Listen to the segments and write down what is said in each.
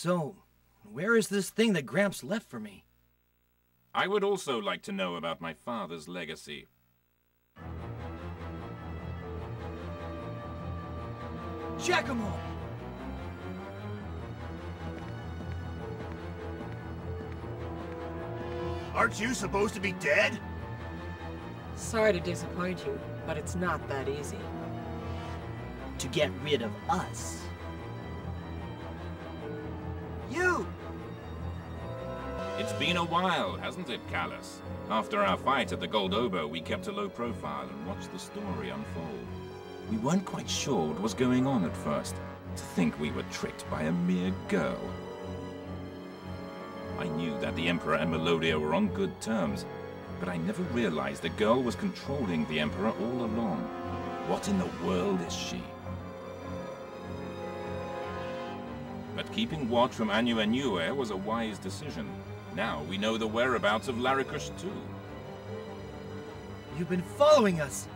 So, where is this thing that Gramps left for me? I would also like to know about my father's legacy. Giacomo! Aren't you supposed to be dead? Sorry to disappoint you, but it's not that easy. To get rid of us. You! It's been a while, hasn't it, Callus? After our fight at the Gold Oboe, we kept a low profile and watched the story unfold. We weren't quite sure what was going on at first. To think we were tricked by a mere girl. I knew that the Emperor and Melodia were on good terms, but I never realized the girl was controlling the Emperor all along. What in the world is she? But keeping watch from Anu Anue was a wise decision. Now we know the whereabouts of Laricush too. You've been following us!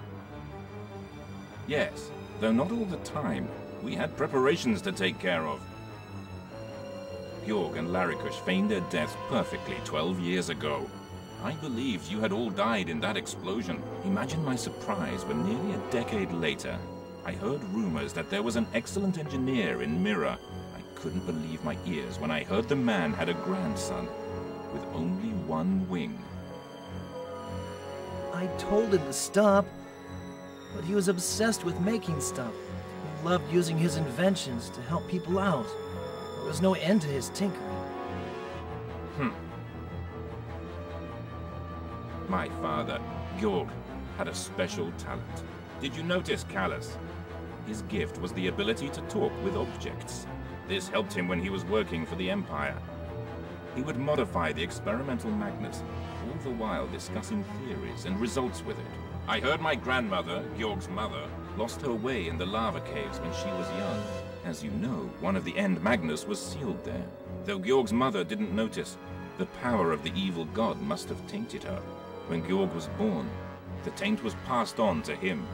Yes, though not all the time. We had preparations to take care of. Georg and Laricush feigned their deaths perfectly 12 years ago. I believed you had all died in that explosion. Imagine my surprise when nearly a decade later, I heard rumors that there was an excellent engineer in Mira. I couldn't believe my ears when I heard the man had a grandson with only one wing. I told him to stop, but he was obsessed with making stuff. He loved using his inventions to help people out. There was no end to his tinkering. My father, Georg, had a special talent. Did you notice, Callus? His gift was the ability to talk with objects. This helped him when he was working for the Empire. He would modify the experimental magnet, all the while discussing theories and results with it. I heard my grandmother, Georg's mother, lost her way in the lava caves when she was young. As you know, one of the end magnets was sealed there. Though Georg's mother didn't notice, the power of the evil god must have tainted her. When Georg was born, the taint was passed on to him.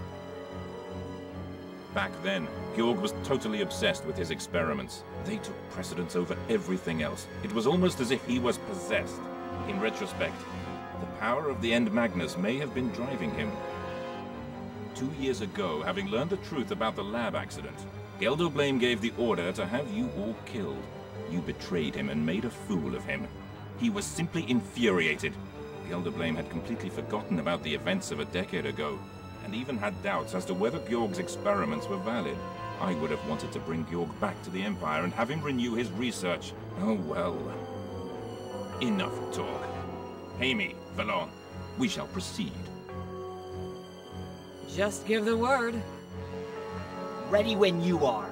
Back then, Georg was totally obsessed with his experiments. They took precedence over everything else. It was almost as if he was possessed. In retrospect, the power of the End Magnus may have been driving him. 2 years ago, having learned the truth about the lab accident, Geldoblame gave the order to have you all killed. You betrayed him and made a fool of him. He was simply infuriated. Geldoblame had completely forgotten about the events of a decade ago, and even had doubts as to whether Georg's experiments were valid. I would have wanted to bring Georg back to the Empire and have him renew his research. Oh well. Enough talk. Amy, Valon, we shall proceed. Just give the word. Ready when you are.